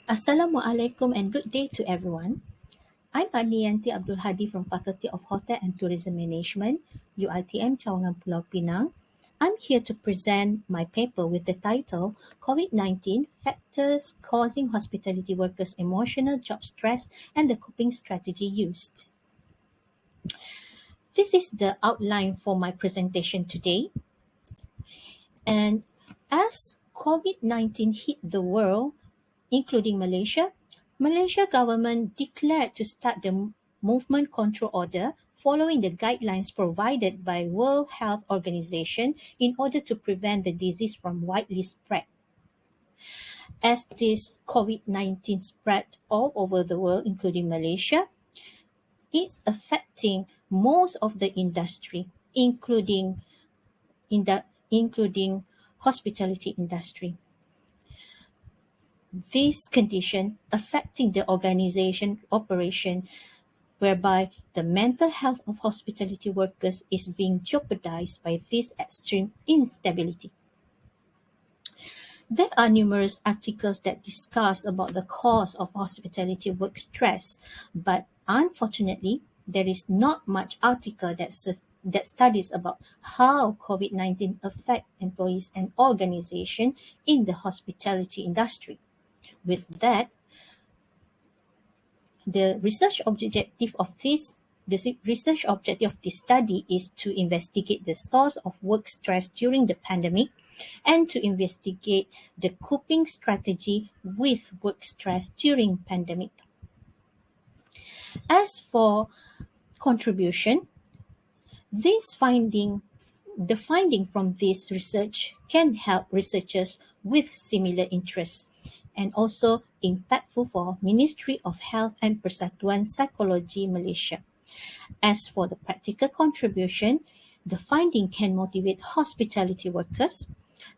Assalamualaikum and good day to everyone. I'm Arnianti Abdul Hadi from Faculty of Hotel and Tourism Management, UiTM Cawangan Pulau Pinang. I'm here to present my paper with the title COVID-19 Factors Causing Hospitality Workers Emotional Job Stress and the Coping Strategy Used. This is the outline for my presentation today. And as COVID-19 hit the world, including Malaysia, Malaysia government declared to start the movement control order following the guidelines provided by World Health Organization in order to prevent the disease from widely spread. As this COVID-19 spread all over the world, including Malaysia, it's affecting most of the industry, including hospitality industry. This condition affecting the organization operation whereby the mental health of hospitality workers is being jeopardized by this extreme instability. There are numerous articles that discuss about the cause of hospitality work stress, but unfortunately, there is not much article that studies about how COVID-19 affect employees and organization in the hospitality industry. With that, the research objective of this study is to investigate the source of work stress during the pandemic and to investigate the coping strategy with work stress during pandemic. As for contribution, the finding from this research can help researchers with similar interests and also impactful for Ministry of Health and Persatuan Psikologi Malaysia. As for the practical contribution, the finding can motivate hospitality workers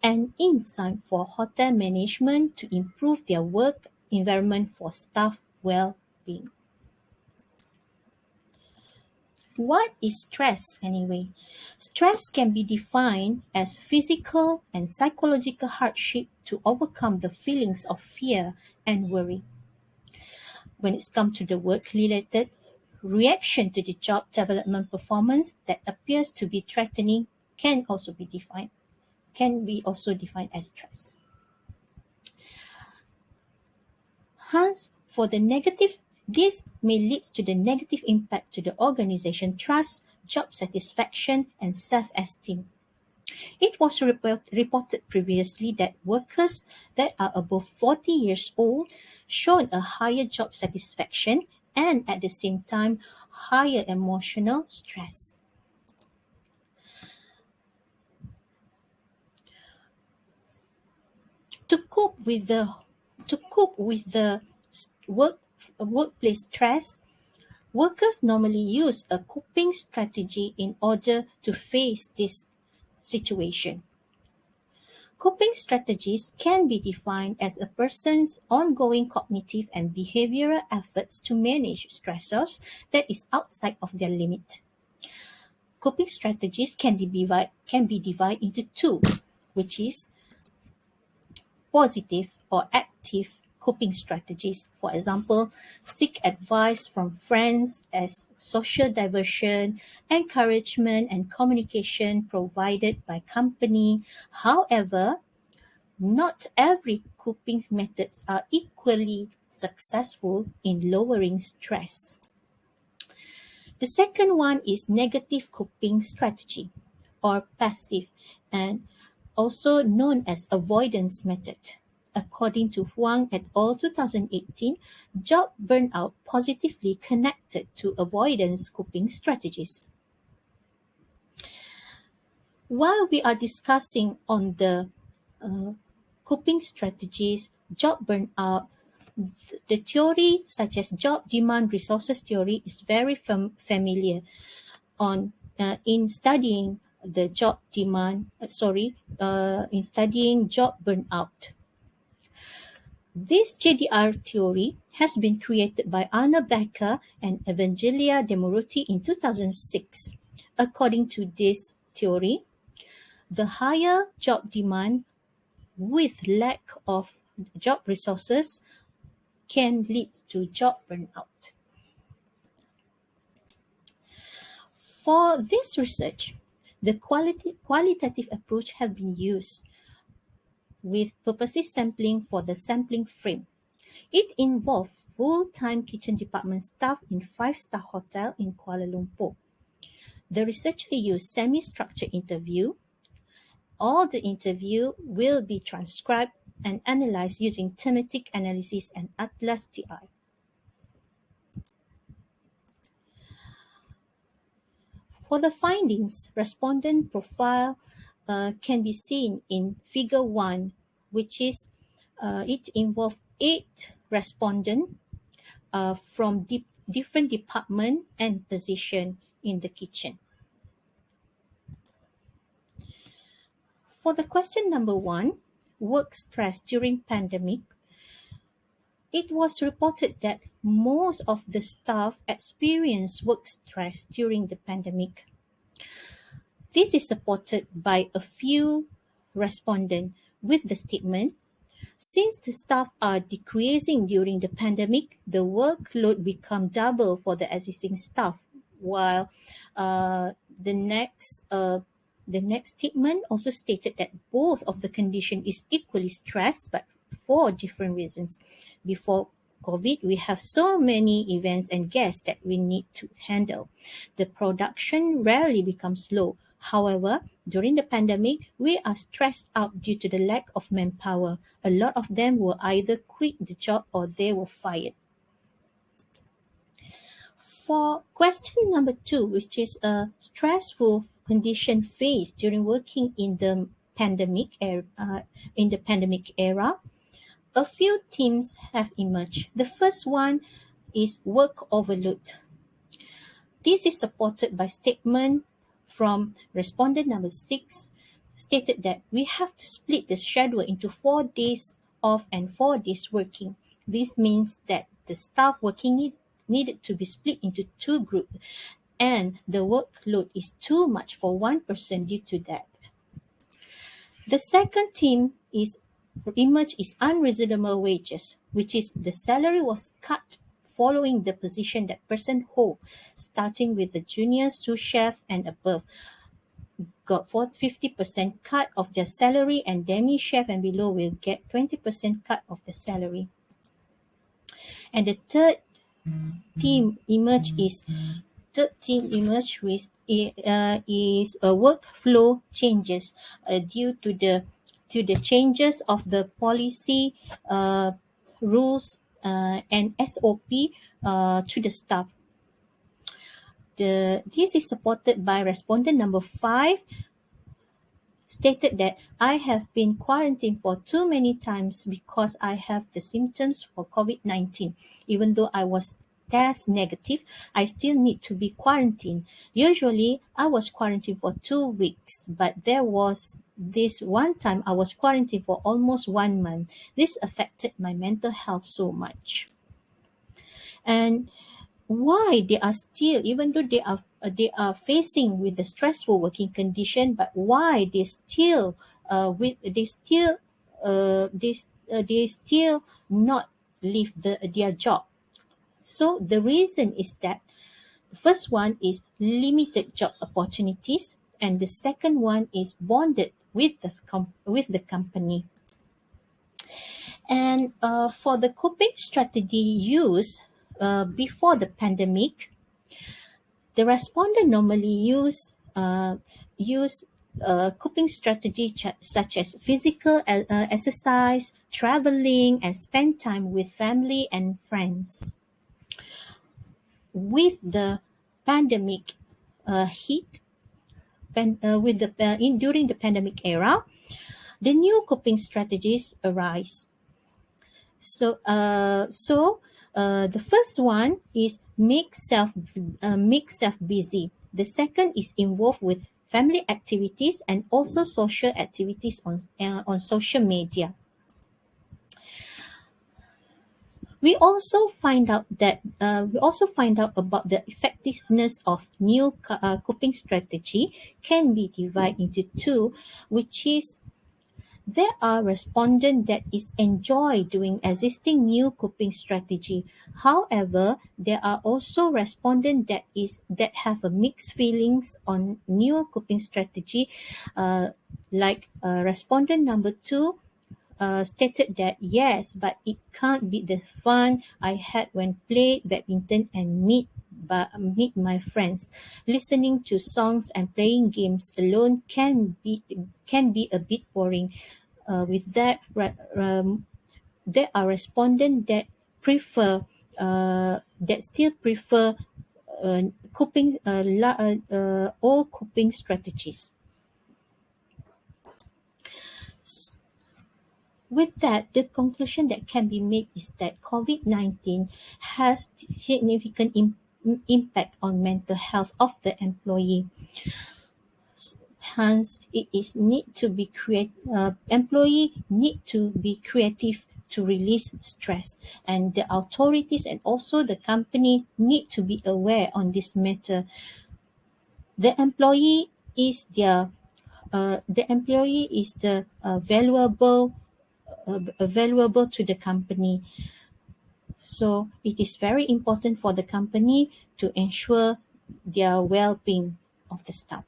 and insight for hotel management to improve their work environment for staff well-being. What is stress anyway? Stress can be defined as physical and psychological hardship to overcome the feelings of fear and worry. When it's come to the work-related reaction to the job development performance that appears to be threatening can be also defined as stress. Hence, this may lead to the negative impact to the organization trust, job satisfaction, and self-esteem. It was reported previously that workers that are above 40 years old showed a higher job satisfaction and at the same time higher emotional stress. To cope with the workplace stress, workers normally use a coping strategy in order to face this situation. Coping strategies can be defined as a person's ongoing cognitive and behavioral efforts to manage stressors that is outside of their limit. Coping strategies can be divided into two, which is positive or active coping strategies. For example, seek advice from friends as social diversion, encouragement, and communication provided by company. However, not every coping methods are equally successful in lowering stress. The second one is negative coping strategy or passive and also known as avoidance method. According to Huang et al. 2018, job burnout positively connected to avoidance coping strategies. While we are discussing on the coping strategies, job burnout, the theory such as job demand resources theory is very familiar in studying the job demand. In studying job burnout. This JDR theory has been created by Anna Becker and Evangelia De Moruti in 2006. According to this theory, the higher job demand with lack of job resources can lead to job burnout. For this research, the qualitative approach has been used with purposive sampling for the sampling frame. It involved full-time kitchen department staff in five-star hotel in Kuala Lumpur. The researcher used semi-structured interview. All the interview will be transcribed and analyzed using thematic analysis and Atlas TI. For the findings, respondent profile can be seen in Figure 1, which is it involved 8 respondents from different department and position in the kitchen. For the question number 1, work stress during pandemic, it was reported that most of the staff experienced work stress during the pandemic. This is supported by a few respondents with the statement, since the staff are decreasing during the pandemic, the workload become double for the existing staff, while the next statement also stated that both of the condition is equally stressed, but for different reasons. Before COVID, we have so many events and guests that we need to handle. The production rarely becomes low. However, during the pandemic, we are stressed out due to the lack of manpower. A lot of them will either quit the job or they were fired. For question number 2, which is a stressful condition faced during working in the pandemic era, a few themes have emerged. The first one is work overload. This is supported by statement from respondent number 6, stated that we have to split the schedule into 4 days off and 4 days working. This means that the staff working needed to be split into 2 groups, and the workload is too much for one person due to that. The second theme is unreasonable wages, which is the salary was cut following the position that person hold, starting with the junior sous chef and above, got 50% cut of their salary, and demi chef and below will get 20% cut of the salary. And the third theme emerge with is workflow changes due to the changes of the policy rules and SOP to the staff. This is supported by respondent number 5, stated that I have been quarantined for too many times because I have the symptoms for COVID-19. Even though I was test negative, I still need to be quarantined. Usually, I was quarantined for 2 weeks, but there was this one time I was quarantined for almost 1 month. This affected my mental health so much. And why they are still, even though they are facing with the stressful working condition, but why they still not leave their job. So the reason is that the first one is limited job opportunities, and the second one is bonded with the company. And for the coping strategy used before the pandemic, the respondent normally use coping strategy such as physical exercise, traveling, and spend time with family and friends. With the pandemic during the pandemic era, the new coping strategies arise. So the first one is make self busy. The second is involved with family activities and also social activities on social media. We also find out about the effectiveness of new coping strategy can be divided into 2, which is There are respondents that is enjoy doing existing new coping strategy. However, there are also respondents that have a mixed feelings on new coping strategy. Uh, Respondent number two stated that yes, but it can't be the fun I had when played badminton and meet my friends. Listening to songs and playing games alone can be a bit boring. With that, there are respondents that still prefer coping all coping strategies. With that, the conclusion that can be made is that COVID-19 has significant impact on mental health of the employee. Hence, employee need to be creative to release stress, and the authorities and also the company need to be aware on this matter. The employee is the valuable to the company. So it is very important for the company to ensure their well-being of the staff.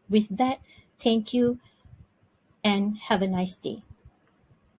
With that, thank you and have a nice day.